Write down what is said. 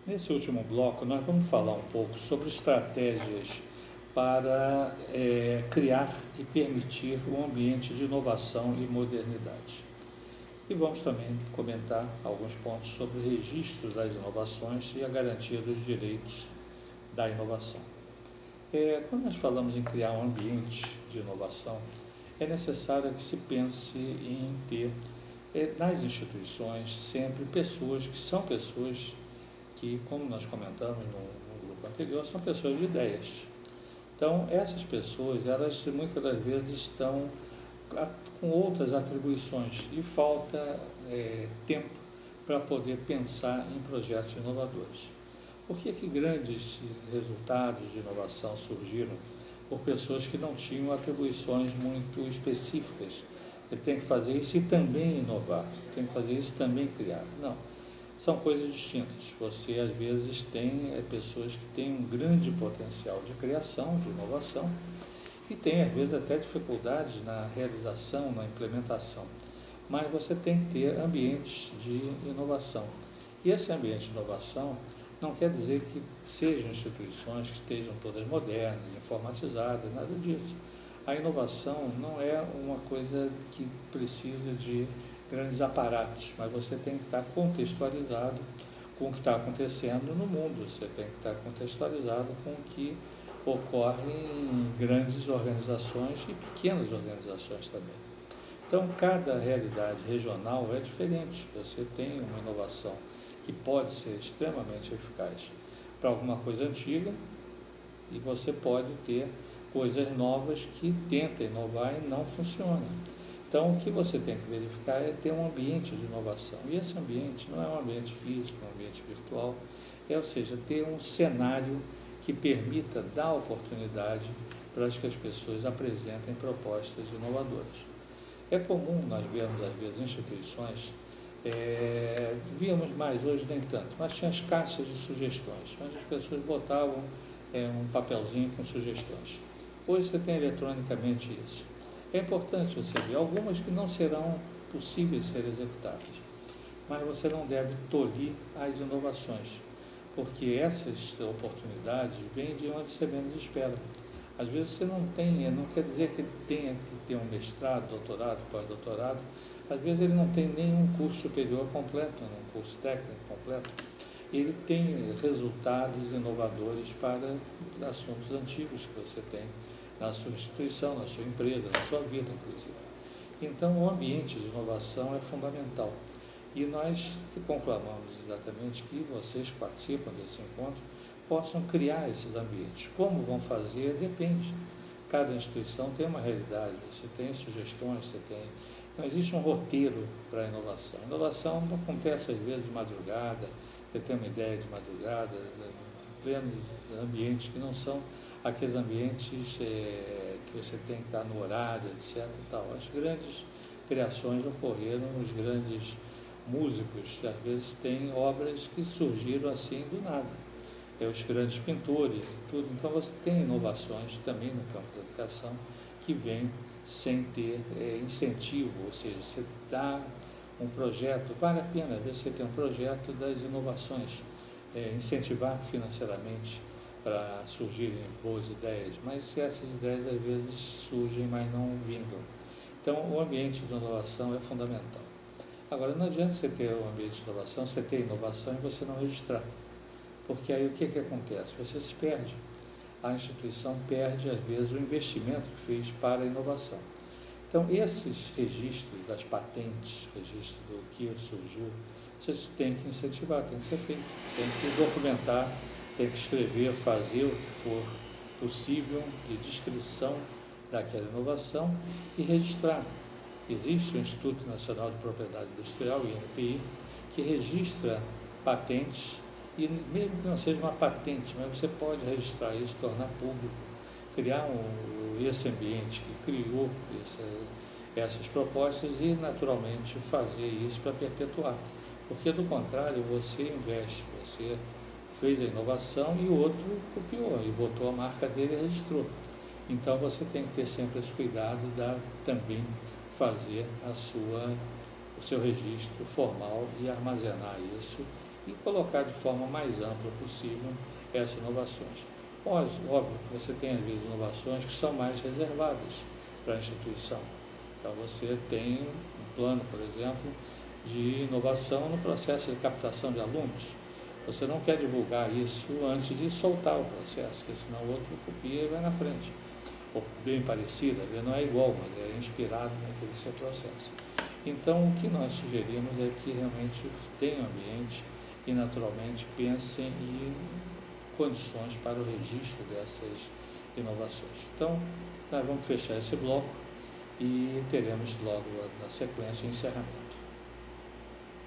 Nesse último bloco, nós vamos falar um pouco sobre estratégias para criar e permitir um ambiente de inovação e modernidade. E vamos também comentar alguns pontos sobre o registro das inovações e a garantia dos direitos da inovação. Quando nós falamos em criar um ambiente de inovação, é necessário que se pense em ter nas instituições sempre pessoas que são pessoas que, como nós comentamos no grupo anterior, são pessoas de ideias. Então, essas pessoas, elas muitas das vezes estão com outras atribuições e falta tempo para poder pensar em projetos inovadores. Por que grandes resultados de inovação surgiram por pessoas que não tinham atribuições muito específicas? Ele tem que fazer isso e também inovar, tem que fazer isso e também criar. Não, são coisas distintas. Você, às vezes, tem pessoas que têm um grande potencial de criação, de inovação, e tem, às vezes, até dificuldades na realização, na implementação. Mas você tem que ter ambientes de inovação. E esse ambiente de inovação não quer dizer que sejam instituições que estejam todas modernas, informatizadas, nada disso. A inovação não é uma coisa que precisa de grandes aparatos, mas você tem que estar contextualizado com o que está acontecendo no mundo, você tem que estar contextualizado com o que ocorre em grandes organizações e pequenas organizações também. Então, cada realidade regional é diferente. Você tem uma inovação que pode ser extremamente eficaz para alguma coisa antiga e você pode ter coisas novas que tentam inovar e não funcionam. Então, o que você tem que verificar é ter um ambiente de inovação. E esse ambiente não é um ambiente físico, é um ambiente virtual, ou seja, ter um cenário que permita dar oportunidade para que as pessoas apresentem propostas inovadoras. É comum nós vermos, às vezes, instituições, víamos mais hoje nem tanto, mas tinha as caixas de sugestões, onde as pessoas botavam um papelzinho com sugestões. Hoje você tem eletronicamente isso. É importante você ver algumas que não serão possíveis ser executadas, mas você não deve tolir as inovações, porque essas oportunidades vêm de onde você menos espera. Às vezes você não tem, não quer dizer que tenha que ter um mestrado, doutorado, pós-doutorado, às vezes ele não tem nenhum curso superior completo, um curso técnico completo. Ele tem resultados inovadores para assuntos antigos que você tem na sua instituição, na sua empresa, na sua vida, inclusive. Então, o ambiente de inovação é fundamental. E nós conclamamos exatamente que vocês que participam desse encontro possam criar esses ambientes. Como vão fazer, depende. Cada instituição tem uma realidade, você tem sugestões, você tem... Não existe um roteiro para a inovação. A inovação não acontece, às vezes, de madrugada, você tem uma ideia de madrugada, em plenos ambientes que não são aqueles ambientes que você tem que estar no horário, etc. E tal. As grandes criações ocorreram, os grandes músicos, às vezes, têm obras que surgiram assim do nada. Os grandes pintores e tudo. Então, você tem inovações também no campo da educação que vêm sem ter incentivo, ou seja, você dá um projeto, vale a pena ver se você tem um projeto das inovações, incentivar financeiramente para surgirem boas ideias, mas essas ideias às vezes surgem, mas não vingam. Então, o ambiente de inovação é fundamental. Agora, não adianta você ter um ambiente de inovação, você ter inovação e você não registrar, porque aí o que acontece? Você se perde. A instituição perde, às vezes, o investimento que fez para a inovação. Então, esses registros das patentes, registro do que surgiu, vocês têm que incentivar, tem que ser feito, tem que documentar, tem que escrever, fazer o que for possível de descrição daquela inovação e registrar. Existe o Instituto Nacional de Propriedade Industrial, INPI, que registra patentes, e mesmo que não seja uma patente, mas você pode registrar isso, tornar público, criar esse ambiente que criou essas propostas e, naturalmente, fazer isso para perpetuar. Porque, do contrário, você investe, você fez a inovação e o outro copiou e botou a marca dele e registrou. Então, você tem que ter sempre esse cuidado de também fazer o seu registro formal e armazenar isso e colocar de forma mais ampla possível essas inovações. Óbvio que você tem, às vezes, inovações que são mais reservadas para a instituição. Então, você tem um plano, por exemplo, de inovação no processo de captação de alunos. Você não quer divulgar isso antes de soltar o processo, porque senão o outro copia e vai na frente. Ou bem parecida, não é igual, mas é inspirado naquele seu processo. Então, o que nós sugerimos é que realmente tenham ambiente e, naturalmente, pensem em condições para o registro dessas inovações. Então, nós vamos fechar esse bloco e teremos logo na sequência o encerramento.